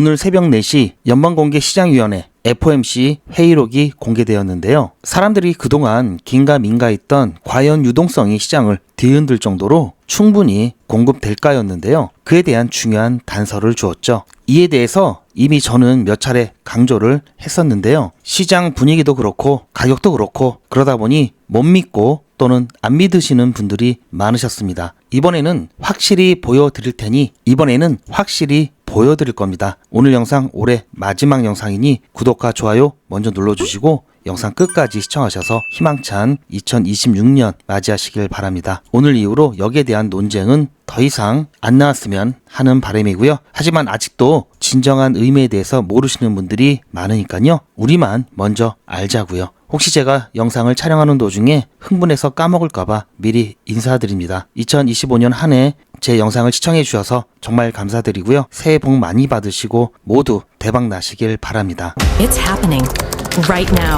오늘 새벽 4시 연방공개시장위원회 FOMC 회의록이 공개되었는데요. 사람들이 그동안 긴가민가했던 과연 유동성이 시장을 뒤흔들 정도로 충분히 공급될까였는데요. 그에 대한 중요한 단서를 주었죠. 이에 대해서 이미 저는 몇 차례 강조를 했었는데요. 시장 분위기도 그렇고 가격도 그렇고 그러다 보니 못 믿고 또는 안 믿으시는 분들이 많으셨습니다. 이번에는 확실히 보여드릴 테니 이번에는 확실히 보여드릴 겁니다. 오늘 영상 올해 마지막 영상이니 구독과 좋아요 먼저 눌러주시고 영상 끝까지 시청하셔서 희망찬 2026년 맞이하시길 바랍니다. 오늘 이후로 여기에 대한 논쟁은 더 이상 안 나왔으면 하는 바람이고요. 하지만 아직도 진정한 의미에 대해서 모르시는 분들이 많으니까요. 우리만 먼저 알자고요. 혹시 제가 영상을 촬영하는 도중에 흥분해서 까먹을까봐 미리 인사드립니다. 2025년 한 해 제 영상을 시청해 주셔서 정말 감사드리고요. 새해 복 많이 받으시고 모두 대박 나시길 바랍니다. It's happening right now.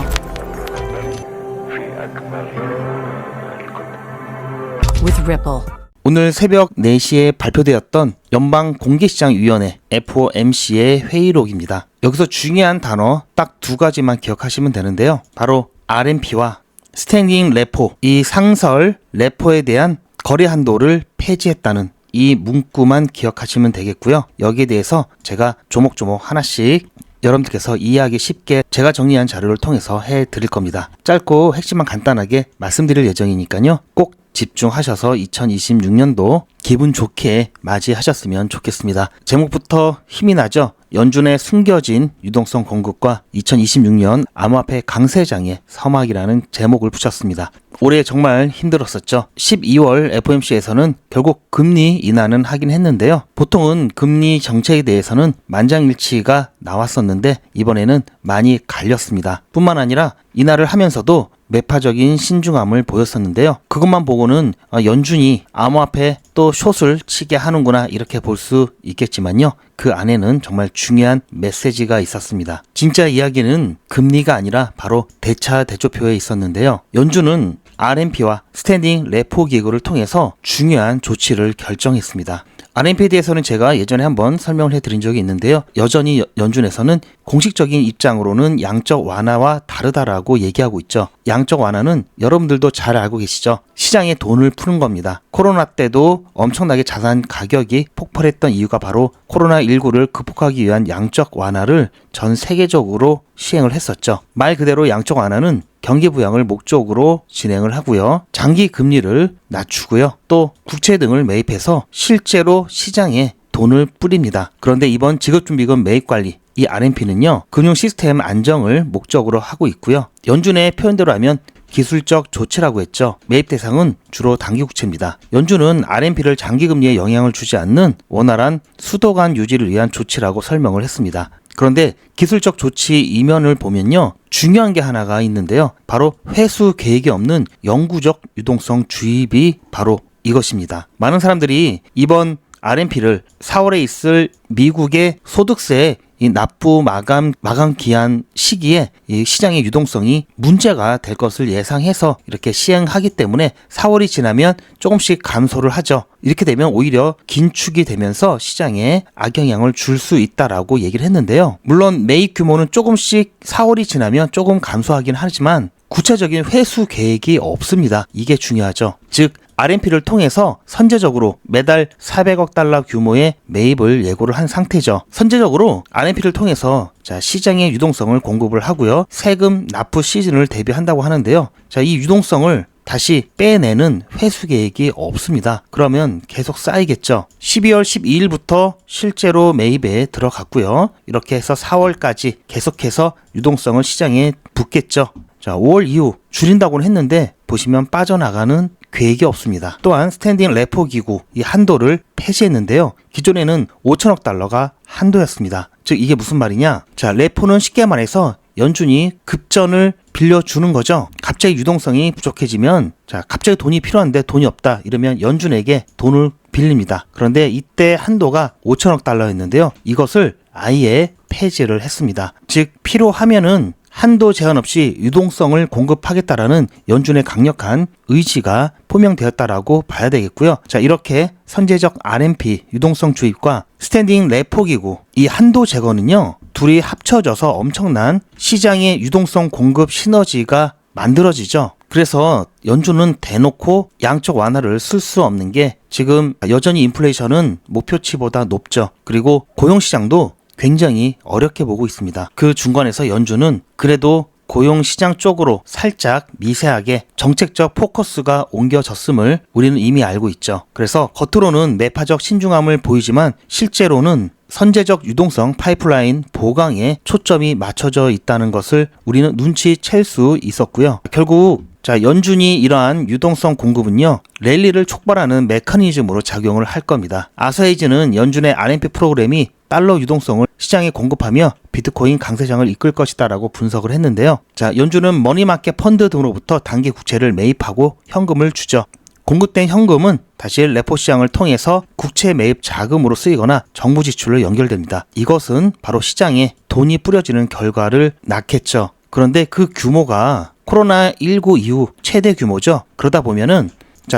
With Ripple. 오늘 새벽 4시에 발표되었던 연방공개시장위원회 FOMC의 회의록입니다. 여기서 중요한 단어 딱 두 가지만 기억하시면 되는데요. 바로 RMP와 스탠딩 레포, 이 상설 레포에 대한 거래 한도를 폐지했다는 이 문구만 기억하시면 되겠고요. 여기에 대해서 제가 조목조목 하나씩 여러분들께서 이해하기 쉽게 제가 정리한 자료를 통해서 해드릴 겁니다. 짧고 핵심만 간단하게 말씀드릴 예정이니까요. 꼭 집중하셔서 2026년도 기분 좋게 맞이하셨으면 좋겠습니다. 제목부터 힘이 나죠? 연준의 숨겨진 유동성 공급과 2026년 암호화폐 강세장의 서막이라는 제목을 붙였습니다. 올해 정말 힘들었었죠. 12월 FOMC에서는 결국 금리 인하는 하긴 했는데요. 보통은 금리 정책에 대해서는 만장일치가 나왔었는데 이번에는 많이 갈렸습니다. 뿐만 아니라 인하를 하면서도 매파적인 신중함을 보였었는데요. 그것만 보고는 연준이 암호화폐 또 숏을 치게 하는구나 이렇게 볼 수 있겠지만요. 그 안에는 정말 중요한 메시지가 있었습니다. 진짜 이야기는 금리가 아니라 바로 대차대조표에 있었는데요. 연준은 RMP와 스탠딩 레포 기구를 통해서 중요한 조치를 결정했습니다. RMP에 대해서는 제가 예전에 한번 설명을 해드린 적이 있는데요. 여전히 연준에서는 공식적인 입장으로는 양적 완화와 다르다라고 얘기하고 있죠. 양적 완화는 여러분들도 잘 알고 계시죠. 시장에 돈을 푸는 겁니다. 코로나 때도 엄청나게 자산 가격이 폭발했던 이유가 바로 코로나19를 극복하기 위한 양적 완화를 전 세계적으로 시행을 했었죠. 말 그대로 양적 완화는 경기 부양을 목적으로 진행을 하고요. 장기 금리를 낮추고요. 또 국채 등을 매입해서 실제로 시장에 돈을 뿌립니다. 그런데 이번 지급준비금 매입 관리 이 RMP는요. 금융 시스템 안정을 목적으로 하고 있고요. 연준의 표현대로 하면 기술적 조치라고 했죠. 매입 대상은 주로 단기국채입니다. 연준은 RMP를 장기금리에 영향을 주지 않는 원활한 수도관 유지를 위한 조치라고 설명을 했습니다. 그런데 기술적 조치 이면을 보면요. 중요한 게 하나가 있는데요. 바로 회수 계획이 없는 영구적 유동성 주입이 바로 이것입니다. 많은 사람들이 이번 RMP를 4월에 있을 미국의 소득세 이 납부 마감 기한 시기에 이 시장의 유동성이 문제가 될 것을 예상해서 이렇게 시행하기 때문에 4월이 지나면 조금씩 감소를 하죠. 이렇게 되면 오히려 긴축이 되면서 시장에 악영향을 줄 수 있다라고 얘기를 했는데요. 물론 매입 규모는 조금씩 4월이 지나면 조금 감소하긴 하지만 구체적인 회수 계획이 없습니다. 이게 중요하죠. 즉 RMP를 통해서 선제적으로 매달 400억 달러 규모의 매입을 예고를 한 상태죠. 선제적으로 RMP를 통해서 시장의 유동성을 공급을 하고요. 세금 납부 시즌을 대비한다고 하는데요. 이 유동성을 다시 빼내는 회수 계획이 없습니다. 그러면 계속 쌓이겠죠. 12월 12일부터 실제로 매입에 들어갔고요. 이렇게 해서 4월까지 계속해서 유동성을 시장에 붓겠죠. 5월 이후 줄인다고는 했는데 보시면 빠져나가는 계획이 없습니다. 또한 스탠딩 레포 기구 이 한도를 폐지했는데요. 기존에는 5천억 달러가 한도였습니다. 즉 이게 무슨 말이냐? 레포는 쉽게 말해서 연준이 급전을 빌려주는 거죠. 갑자기 유동성이 부족해지면 갑자기 돈이 필요한데 돈이 없다 이러면 연준에게 돈을 빌립니다. 그런데 이때 한도가 5천억 달러였는데요. 이것을 아예 폐지를 했습니다. 즉 필요하면은 한도 제한 없이 유동성을 공급하겠다라는 연준의 강력한 의지가 포명되었다라고 봐야 되겠고요. 자, 이렇게 선제적 RMP 유동성 주입과 스탠딩 레포 기구 이 한도 제거는요, 둘이 합쳐져서 엄청난 시장의 유동성 공급 시너지가 만들어지죠. 그래서 연준은 대놓고 양적 완화를 쓸 수 없는 게 지금 여전히 인플레이션은 목표치보다 높죠. 그리고 고용시장도 굉장히 어렵게 보고 있습니다. 그 중간에서 연준은 그래도 고용시장 쪽으로 살짝 미세하게 정책적 포커스가 옮겨졌음을 우리는 이미 알고 있죠. 그래서 겉으로는 매파적 신중함을 보이지만 실제로는 선제적 유동성 파이프라인 보강에 초점이 맞춰져 있다는 것을 우리는 눈치챌 수 있었고요. 결국 연준이 이러한 유동성 공급은요, 랠리를 촉발하는 메커니즘으로 작용을 할 겁니다. 아서헤이즈는 연준의 RMP 프로그램이 달러 유동성을 시장에 공급하며 비트코인 강세장을 이끌 것이다 라고 분석을 했는데요. 연준은 머니마켓 펀드 등으로부터 단기 국채를 매입하고 현금을 주죠. 공급된 현금은 다시 레포 시장을 통해서 국채 매입 자금으로 쓰이거나 정부 지출로 연결됩니다. 이것은 바로 시장에 돈이 뿌려지는 결과를 낳겠죠. 그런데 그 규모가 코로나19 이후 최대 규모죠. 그러다 보면은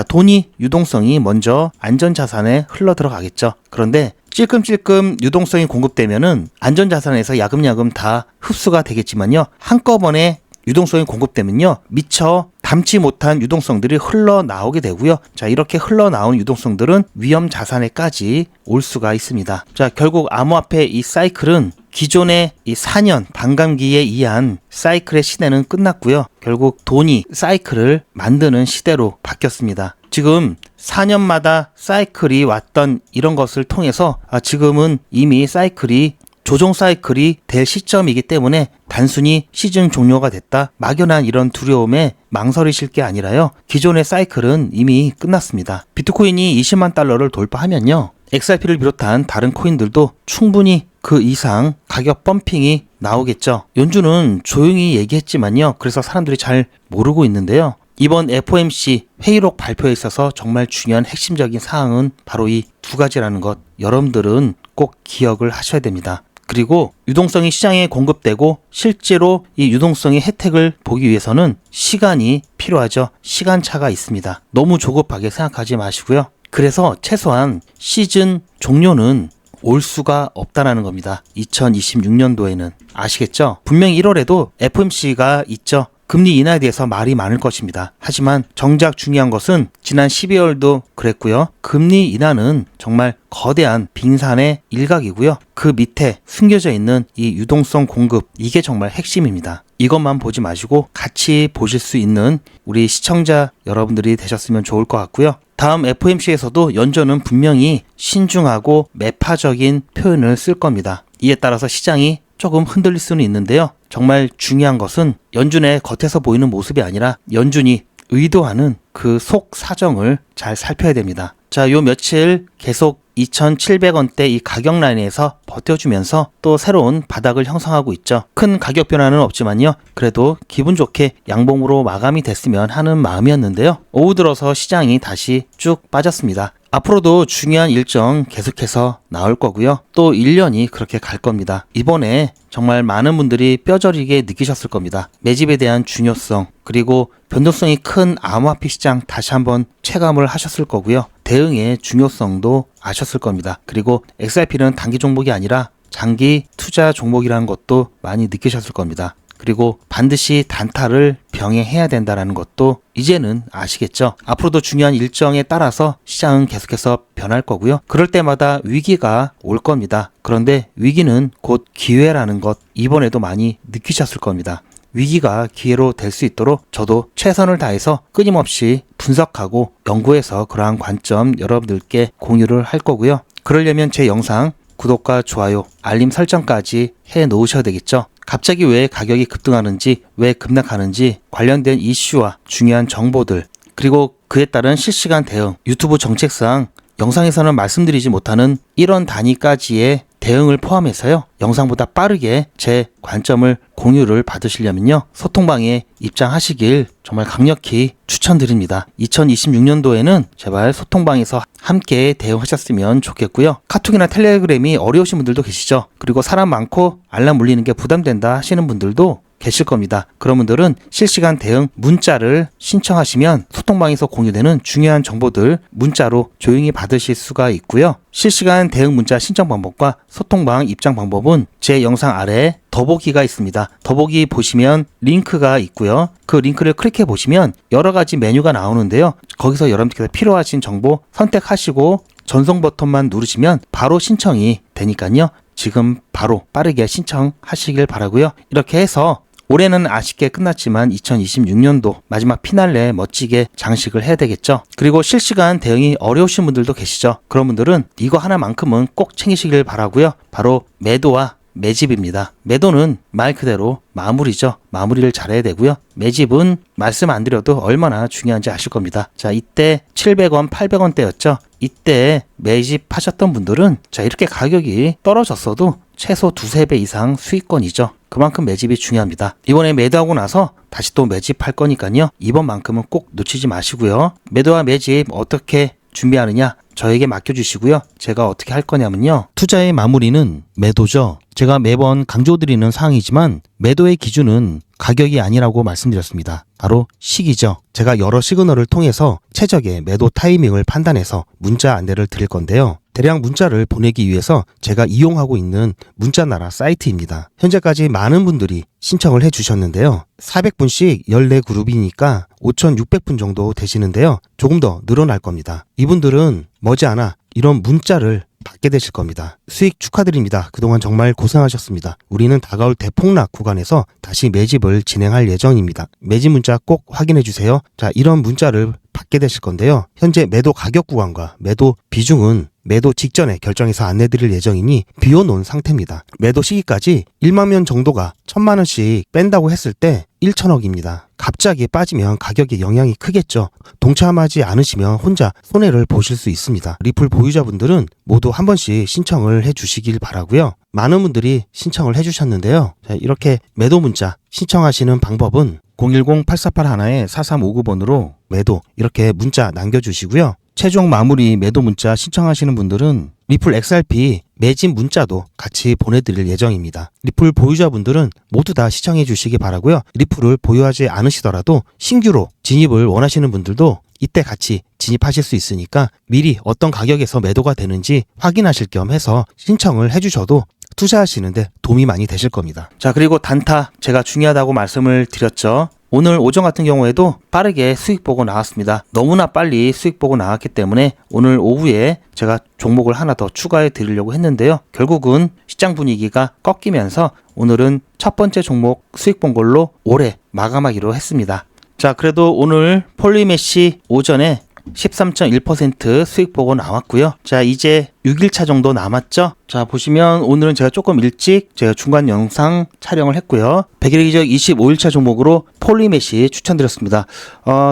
돈이 유동성이 먼저 안전자산에 흘러 들어가겠죠. 그런데 찔끔찔끔 유동성이 공급되면은 안전자산에서 야금야금 다 흡수가 되겠지만요. 한꺼번에 유동성이 공급되면요, 미처 담지 못한 유동성들이 흘러나오게 되고요. 이렇게 흘러나온 유동성들은 위험 자산에까지 올 수가 있습니다. 결국 암호화폐 이 사이클은 기존의 이 4년 반감기에 의한 사이클의 시대는 끝났고요. 결국 돈이 사이클을 만드는 시대로 바뀌었습니다. 지금 4년마다 사이클이 왔던 이런 것을 통해서 지금은 이미 사이클이 조정 사이클이 될 시점이기 때문에 단순히 시즌 종료가 됐다, 막연한 이런 두려움에 망설이실 게 아니라요, 기존의 사이클은 이미 끝났습니다. 비트코인이 20만 달러를 돌파하면요, XRP를 비롯한 다른 코인들도 충분히 그 이상 가격 펌핑이 나오겠죠. 연준은 조용히 얘기했지만요, 그래서 사람들이 잘 모르고 있는데요. 이번 FOMC 회의록 발표에 있어서 정말 중요한 핵심적인 사항은 바로 이 두 가지라는 것, 여러분들은 꼭 기억을 하셔야 됩니다. 그리고 유동성이 시장에 공급되고 실제로 이 유동성의 혜택을 보기 위해서는 시간이 필요하죠. 시간차가 있습니다. 너무 조급하게 생각하지 마시고요. 그래서 최소한 시즌 종료는 올 수가 없다라는 겁니다. 2026년도에는. 아시겠죠? 분명히 1월에도 FOMC가 있죠. 금리 인하에 대해서 말이 많을 것입니다. 하지만 정작 중요한 것은 지난 12월도 그랬고요. 금리 인하는 정말 거대한 빙산의 일각이고요. 그 밑에 숨겨져 있는 이 유동성 공급, 이게 정말 핵심입니다. 이것만 보지 마시고 같이 보실 수 있는 우리 시청자 여러분들이 되셨으면 좋을 것 같고요. 다음 FOMC에서도 연준은 분명히 신중하고 매파적인 표현을 쓸 겁니다. 이에 따라서 시장이 조금 흔들릴 수는 있는데요. 정말 중요한 것은 연준의 겉에서 보이는 모습이 아니라 연준이 의도하는 그 속 사정을 잘 살펴야 됩니다. 요 며칠 계속 2,700원대 이 가격 라인에서 버텨주면서 또 새로운 바닥을 형성하고 있죠. 큰 가격 변화는 없지만요, 그래도 기분 좋게 양봉으로 마감이 됐으면 하는 마음이었는데요. 오후 들어서 시장이 다시 쭉 빠졌습니다. 앞으로도 중요한 일정 계속해서 나올 거고요. 또 1년이 그렇게 갈 겁니다. 이번에 정말 많은 분들이 뼈저리게 느끼셨을 겁니다. 매집에 대한 중요성, 그리고 변동성이 큰 암호화폐 시장 다시 한번 체감을 하셨을 거고요. 대응의 중요성도 아셨을 겁니다. 그리고 XRP는 단기 종목이 아니라 장기 투자 종목이라는 것도 많이 느끼셨을 겁니다. 그리고 반드시 단타를 병행해야 된다는 것도 이제는 아시겠죠. 앞으로도 중요한 일정에 따라서 시장은 계속해서 변할 거고요. 그럴 때마다 위기가 올 겁니다. 그런데 위기는 곧 기회라는 것, 이번에도 많이 느끼셨을 겁니다. 위기가 기회로 될 수 있도록 저도 최선을 다해서 끊임없이 분석하고 연구해서 그러한 관점 여러분들께 공유를 할 거고요. 그러려면 제 영상 구독과 좋아요, 알림 설정까지 해 놓으셔야 되겠죠. 갑자기 왜 가격이 급등하는지, 왜 급락하는지 관련된 이슈와 중요한 정보들, 그리고 그에 따른 실시간 대응, 유튜브 정책상 영상에서는 말씀드리지 못하는 1원 단위까지의 대응을 포함해서요, 영상보다 빠르게 제 관점을 공유를 받으시려면요, 소통방에 입장하시길 정말 강력히 추천드립니다. 2026년도에는 제발 소통방에서 함께 대응하셨으면 좋겠고요. 카톡이나 텔레그램이 어려우신 분들도 계시죠. 그리고 사람 많고 알람 울리는 게 부담된다 하시는 분들도 계실 겁니다. 그런 분들은 실시간 대응 문자를 신청하시면 소통방에서 공유되는 중요한 정보들 문자로 조용히 받으실 수가 있고요. 실시간 대응 문자 신청 방법과 소통방 입장 방법은 제 영상 아래 더보기가 있습니다. 더보기 보시면 링크가 있고요. 그 링크를 클릭해 보시면 여러 가지 메뉴가 나오는데요. 거기서 여러분께서 필요하신 정보 선택하시고 전송 버튼만 누르시면 바로 신청이 되니까요. 지금 바로 빠르게 신청하시길 바라고요. 이렇게 해서 올해는 아쉽게 끝났지만 2026년도 마지막 피날레 멋지게 장식을 해야 되겠죠. 그리고 실시간 대응이 어려우신 분들도 계시죠. 그런 분들은 이거 하나만큼은 꼭 챙기시길 바라고요. 바로 매도와 매집입니다. 매도는 말 그대로 마무리죠. 마무리를 잘해야 되고요. 매집은 말씀 안 드려도 얼마나 중요한지 아실 겁니다. 자, 이때 700원, 800원대였죠. 이때 매집하셨던 분들은 자, 이렇게 가격이 떨어졌어도 최소 두세 배 이상 수익권이죠. 그만큼 매집이 중요합니다. 이번에 매도하고 나서 다시 또 매집할 거니까요. 이번만큼은 꼭 놓치지 마시고요. 매도와 매집 어떻게 준비하느냐 저에게 맡겨주시고요. 제가 어떻게 할 거냐면요. 투자의 마무리는 매도죠. 제가 매번 강조드리는 사항이지만 매도의 기준은 가격이 아니라고 말씀드렸습니다. 바로 시기죠. 제가 여러 시그널을 통해서 최적의 매도 타이밍을 판단해서 문자 안내를 드릴 건데요. 대량 문자를 보내기 위해서 제가 이용하고 있는 문자나라 사이트입니다. 현재까지 많은 분들이 신청을 해주셨는데요. 400분씩 14그룹이니까 5,600분 정도 되시는데요. 조금 더 늘어날 겁니다. 이분들은 머지않아 이런 문자를 받게 되실 겁니다. 수익 축하드립니다. 그동안 정말 고생하셨습니다. 우리는 다가올 대폭락 구간에서 다시 매집을 진행할 예정입니다. 매집 문자 꼭 확인해 주세요. 자, 이런 문자를 받게 되실 건데요. 현재 매도 가격 구간과 매도 비중은 매도 직전에 결정해서 안내드릴 예정이니 비워놓은 상태입니다. 매도 시기까지 1만 명 정도가 1,000만 원씩 뺀다고 했을 때 1천억입니다. 갑자기 빠지면 가격에 영향이 크겠죠. 동참하지 않으시면 혼자 손해를 보실 수 있습니다. 리플 보유자분들은 모두 한 번씩 신청을 해주시길 바라고요. 많은 분들이 신청을 해주셨는데요. 자, 이렇게 매도 문자 신청하시는 방법은 010-8481-4359번으로 매도 이렇게 문자 남겨주시고요. 최종 마무리 매도 문자 신청하시는 분들은 리플 XRP 매집 문자도 같이 보내드릴 예정입니다. 리플 보유자분들은 모두 다 시청해 주시기 바라고요. 리플을 보유하지 않으시더라도 신규로 진입을 원하시는 분들도 이때 같이 진입하실 수 있으니까 미리 어떤 가격에서 매도가 되는지 확인하실 겸 해서 신청을 해주셔도 투자하시는데 도움이 많이 되실 겁니다. 자, 그리고 단타 제가 중요하다고 말씀을 드렸죠. 오늘 오전 같은 경우에도 빠르게 수익 보고 나왔습니다. 너무나 빨리 수익 보고 나왔기 때문에 오늘 오후에 제가 종목을 하나 더 추가해 드리려고 했는데요. 결국은 시장 분위기가 꺾이면서 오늘은 첫 번째 종목 수익 본 걸로 올해 마감하기로 했습니다. 자, 그래도 오늘 폴리메시 오전에 13.1% 수익 보고 나왔고요. 자, 이제 6일차 정도 남았죠. 자, 보시면 오늘은 제가 조금 일찍 제가 중간 영상 촬영을 했고요. 100일 기적 25일차 종목으로 폴리메시 추천드렸습니다.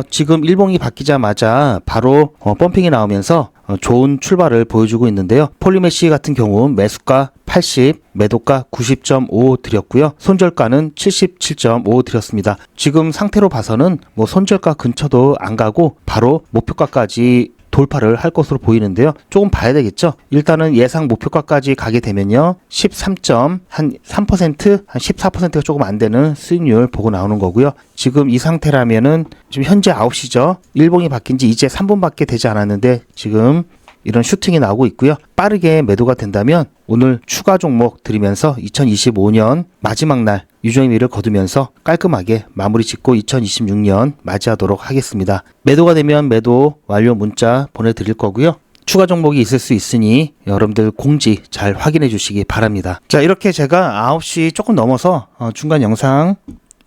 지금 일봉이 바뀌자마자 바로 펌핑이 나오면서 좋은 출발을 보여주고 있는데요. 폴리메시 같은 경우 매수가 80, 매도가 90.5 드렸고요. 손절가는 77.5 드렸습니다. 지금 상태로 봐서는 뭐 손절가 근처도 안 가고 바로 목표가까지 돌파를 할 것으로 보이는데요. 조금 봐야 되겠죠. 일단은 예상 목표가까지 가게 되면요. 13한 3%, 한 14%가 조금 안 되는 수익률 보고 나오는 거고요. 지금 이 상태라면은 지금 현재 9시죠. 일봉이 바뀐 지 이제 3분밖에 되지 않았는데 지금 이런 슈팅이 나오고 있고요. 빠르게 매도가 된다면 오늘 추가 종목 드리면서 2025년 마지막 날 유종의미를 거두면서 깔끔하게 마무리 짓고 2026년 맞이하도록 하겠습니다. 매도가 되면 매도 완료 문자 보내드릴 거고요. 추가 종목이 있을 수 있으니 여러분들 공지 잘 확인해 주시기 바랍니다. 자, 이렇게 제가 9시 조금 넘어서 중간 영상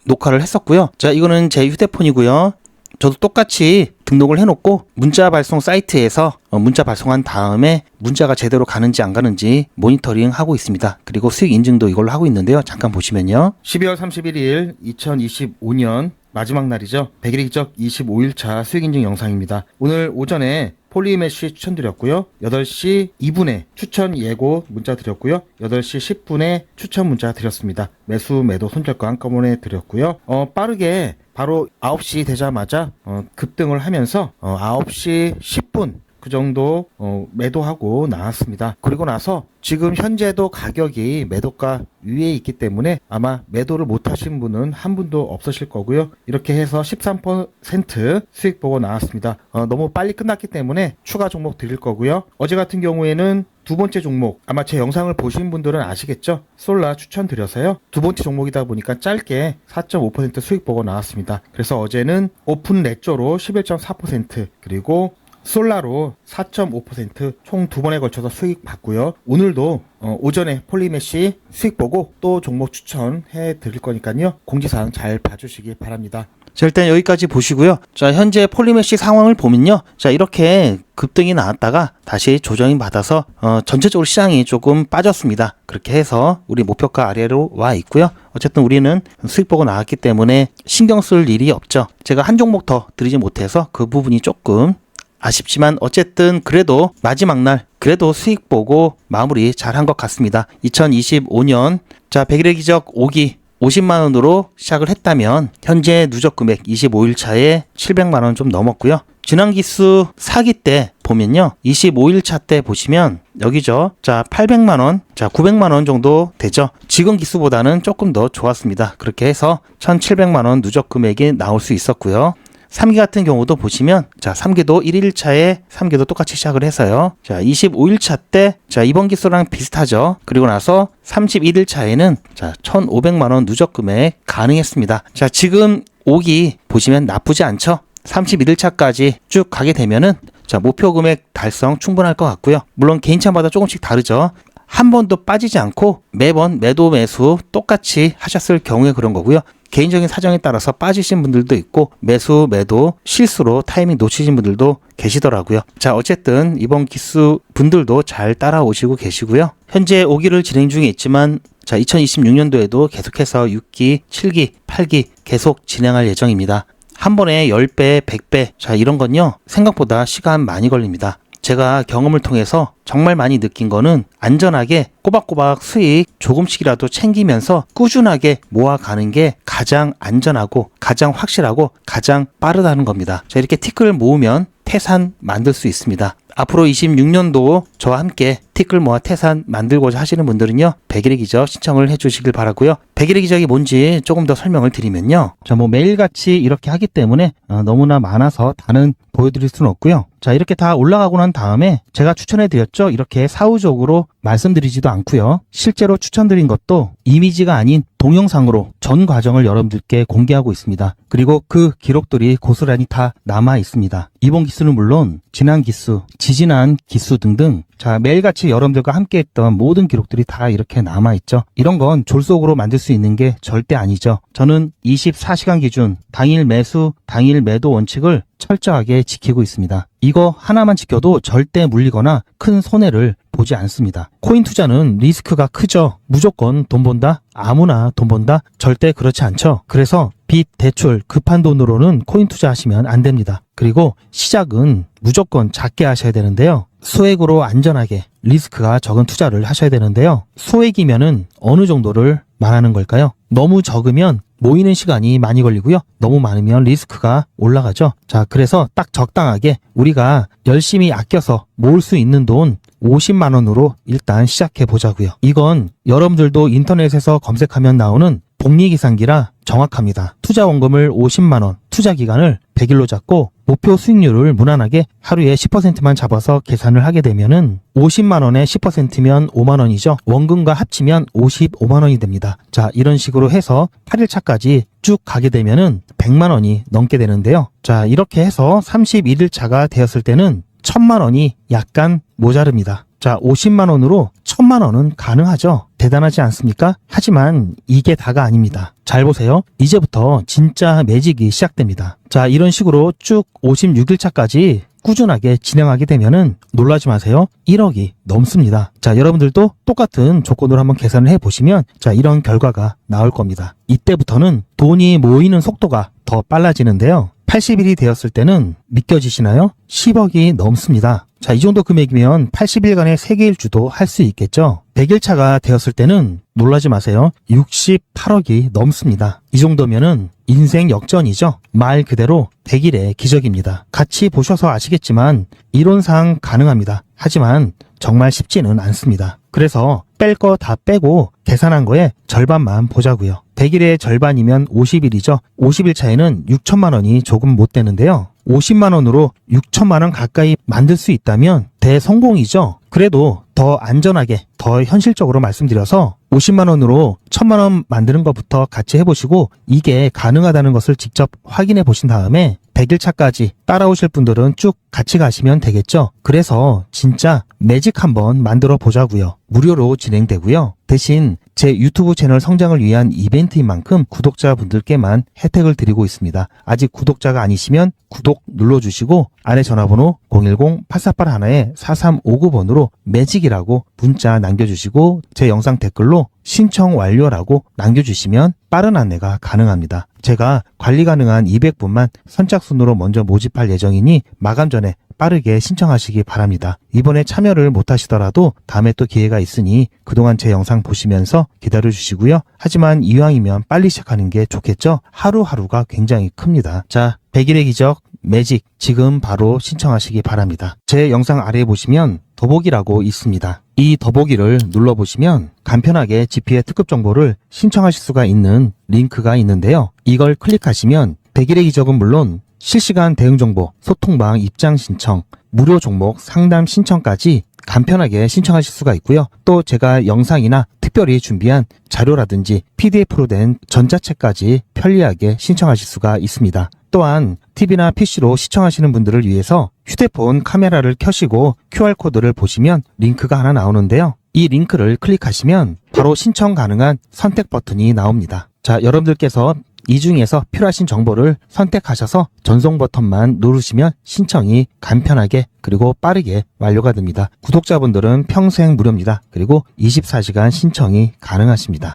녹화를 했었고요. 자, 이거는 제 휴대폰이고요. 저도 똑같이 등록을 해놓고 문자 발송 사이트에서 문자 발송한 다음에 문자가 제대로 가는지 안 가는지 모니터링 하고 있습니다. 그리고 수익 인증도 이걸로 하고 있는데요. 잠깐 보시면요. 12월 31일 2025년 마지막 날이죠. 100일 기적 25일차 수익 인증 영상입니다. 오늘 오전에 폴리메시 추천드렸고요. 8시 2분에 추천 예고 문자 드렸고요. 8시 10분에 추천 문자 드렸습니다. 매수 매도 손절가 한꺼번에 드렸고요. 빠르게 바로 9시 되자마자 급등을 하면서 9시 10분 그 정도 매도하고 나왔습니다. 그리고 나서 지금 현재도 가격이 매도가 위에 있기 때문에 아마 매도를 못 하신 분은 한 분도 없으실 거고요. 이렇게 해서 13% 수익 보고 나왔습니다. 너무 빨리 끝났기 때문에 추가 종목 드릴 거고요. 어제 같은 경우에는 두 번째 종목, 아마 제 영상을 보신 분들은 아시겠죠? 솔라 추천드려서요. 두 번째 종목이다 보니까 짧게 4.5% 수익 보고 나왔습니다. 그래서 어제는 오픈 레조로 11.4% 그리고 솔라로 4.5% 총 두 번에 걸쳐서 수익 봤고요. 오늘도 오전에 폴리메시 수익 보고 또 종목 추천해 드릴 거니까요. 공지사항 잘 봐주시기 바랍니다. 자, 일단 여기까지 보시고요. 자, 현재 폴리메시 상황을 보면요. 자, 이렇게 급등이 나왔다가 다시 조정이 받아서 전체적으로 시장이 조금 빠졌습니다. 그렇게 해서 우리 목표가 아래로 와 있고요. 어쨌든 우리는 수익 보고 나왔기 때문에 신경 쓸 일이 없죠. 제가 한 종목 더 드리지 못해서 그 부분이 조금 아쉽지만 어쨌든 그래도 마지막 날 그래도 수익 보고 마무리 잘 한 것 같습니다. 2025년 자 100일의 기적 5기 50만원으로 시작을 했다면 현재 누적 금액 25일차에 700만원 좀 넘었고요. 지난 기수 4기 때 보면요. 25일차 때 보시면 여기죠. 자 800만원, 자 900만원 정도 되죠. 지금 기수보다는 조금 더 좋았습니다. 그렇게 해서 1700만원 누적 금액이 나올 수 있었고요. 3기 같은 경우도 보시면 자 3기도 1일차에 3기도 똑같이 시작을 해서요. 자 25일차 때 자 이번 기수랑 비슷하죠. 그리고 나서 31일차에는 자 1500만원 누적 금액 가능했습니다. 자 지금 5기 보시면 나쁘지 않죠. 31일차까지 쭉 가게 되면은 자 목표 금액 달성 충분할 것 같고요. 물론 개인차마다 조금씩 다르죠. 한 번도 빠지지 않고 매번 매도 매수 똑같이 하셨을 경우에 그런 거고요. 개인적인 사정에 따라서 빠지신 분들도 있고 매수 매도 실수로 타이밍 놓치신 분들도 계시더라고요. 자 어쨌든 이번 기수 분들도 잘 따라오시고 계시고요. 현재 5기를 진행 중에 있지만 자 2026년도에도 계속해서 6기, 7기, 8기 계속 진행할 예정입니다. 한 번에 10배, 100배 자 이런 건요 생각보다 시간 많이 걸립니다. 제가 경험을 통해서 정말 많이 느낀 거는 안전하게 꼬박꼬박 수익 조금씩이라도 챙기면서 꾸준하게 모아가는 게 가장 안전하고 가장 확실하고 가장 빠르다는 겁니다. 자, 이렇게 티끌 모으면 태산 만들 수 있습니다. 앞으로 26년도 저와 함께 티끌 모아 태산 만들고자 하시는 분들은요 100일의 기적 신청을 해주시길 바라고요. 100일의 기적이 뭔지 조금 더 설명을 드리면요. 자, 뭐 매일같이 이렇게 하기 때문에 너무나 많아서 다는 보여드릴 수는 없고요. 자, 이렇게 다 올라가고 난 다음에 제가 추천해드렸죠. 이렇게 사후적으로 말씀드리지도 않고요. 실제로 추천드린 것도 이미지가 아닌 동영상으로 전 과정을 여러분들께 공개하고 있습니다. 그리고 그 기록들이 고스란히 다 남아 있습니다. 이번 기수는 물론 지난 기수, 지지난 기수 등등 자 매일같이 여러분들과 함께했던 모든 기록들이 다 이렇게 남아있죠. 이런 건 졸속으로 만들 수 있는 게 절대 아니죠. 저는 24시간 기준 당일 매수, 당일 매도 원칙을 철저하게 지키고 있습니다. 이거 하나만 지켜도 절대 물리거나 큰 손해를 보지 않습니다. 코인 투자는 리스크가 크죠. 무조건 돈 번다? 아무나 돈 번다? 절대 그렇지 않죠. 그래서 빚, 대출, 급한 돈으로는 코인 투자하시면 안 됩니다. 그리고 시작은 무조건 작게 하셔야 되는데요. 소액으로 안전하게 리스크가 적은 투자를 하셔야 되는데요. 소액이면은 어느 정도를 말하는 걸까요? 너무 적으면 모이는 시간이 많이 걸리고요. 너무 많으면 리스크가 올라가죠. 자, 그래서 딱 적당하게 우리가 열심히 아껴서 모을 수 있는 돈 50만 원으로 일단 시작해 보자고요. 이건 여러분들도 인터넷에서 검색하면 나오는 복리계산기라 정확합니다. 투자 원금을 50만 원, 투자 기간을 100일로 잡고 목표 수익률을 무난하게 하루에 10%만 잡아서 계산을 하게 되면은 50만 원에 10%면 5만 원이죠. 원금과 합치면 55만 원이 됩니다. 자, 이런 식으로 해서 8일 차까지 쭉 가게 되면은 100만 원이 넘게 되는데요. 자, 이렇게 해서 31일 차가 되었을 때는 1000만 원이 약간 모자릅니다. 자, 50만 원으로 1000만 원은 가능하죠. 대단하지 않습니까? 하지만 이게 다가 아닙니다. 잘 보세요. 이제부터 진짜 매직이 시작됩니다. 자, 이런 식으로 쭉 56일 차까지 꾸준하게 진행하게 되면은 놀라지 마세요. 1억이 넘습니다. 자, 여러분들도 똑같은 조건으로 한번 계산을 해보시면 자, 이런 결과가 나올 겁니다. 이때부터는 돈이 모이는 속도가 더 빨라지는데요. 80일이 되었을 때는 믿겨지시나요? 10억이 넘습니다. 자, 이 정도 금액이면 80일간의 세계일주도 할 수 있겠죠? 100일 차가 되었을 때는 놀라지 마세요. 68억이 넘습니다. 이 정도면은 인생 역전이죠. 말 그대로 100일의 기적입니다. 같이 보셔서 아시겠지만 이론상 가능합니다. 하지만 정말 쉽지는 않습니다. 그래서 뺄 거 다 빼고 계산한 거에 절반만 보자고요. 100일의 절반이면 50일이죠. 50일 차이는 6천만 원이 조금 못 되는데요. 50만 원으로 6천만 원 가까이 만들 수 있다면 대성공이죠. 그래도 더 안전하게, 더 현실적으로 말씀드려서 50만 원으로 1000만 원 만드는 것부터 같이 해보시고 이게 가능하다는 것을 직접 확인해 보신 다음에 100일 차까지 따라오실 분들은 쭉 같이 가시면 되겠죠. 그래서 진짜 매직 한번 만들어 보자고요. 무료로 진행되고요. 대신 제 유튜브 채널 성장을 위한 이벤트인 만큼 구독자분들께만 혜택을 드리고 있습니다. 아직 구독자가 아니시면 구독 눌러주시고 아래 전화번호 010-8481-4359번으로 매직이라고 문자 남겨주시고 제 영상 댓글로 신청 완료라고 남겨주시면 빠른 안내가 가능합니다. 제가 관리 가능한 200분만 선착순으로 먼저 모집할 예정이니 마감 전에 빠르게 신청하시기 바랍니다. 이번에 참여를 못하시더라도 다음에 또 기회가 있으니 그동안 제 영상 보시면서 기다려주시고요. 하지만 이왕이면 빨리 시작하는 게 좋겠죠? 하루하루가 굉장히 큽니다. 자, 100일의 기적 매직 지금 바로 신청하시기 바랍니다. 제 영상 아래에 보시면 더보기라고 있습니다. 이 더보기를 눌러보시면 간편하게 GP의 특급 정보를 신청하실 수가 있는 링크가 있는데요. 이걸 클릭하시면 100일의 기적은 물론 실시간 대응 정보, 소통방 입장 신청, 무료 종목 상담 신청까지 간편하게 신청하실 수가 있고요. 또 제가 영상이나 특별히 준비한 자료라든지 PDF로 된 전자책까지 편리하게 신청하실 수가 있습니다. 또한 TV나 PC로 시청하시는 분들을 위해서 휴대폰 카메라를 켜시고 QR코드를 보시면 링크가 하나 나오는데요. 이 링크를 클릭하시면 바로 신청 가능한 선택 버튼이 나옵니다. 자, 여러분들께서 이 중에서 필요하신 정보를 선택하셔서 전송 버튼만 누르시면 신청이 간편하게 그리고 빠르게 완료가 됩니다. 구독자분들은 평생 무료입니다. 그리고 24시간 신청이 가능하십니다.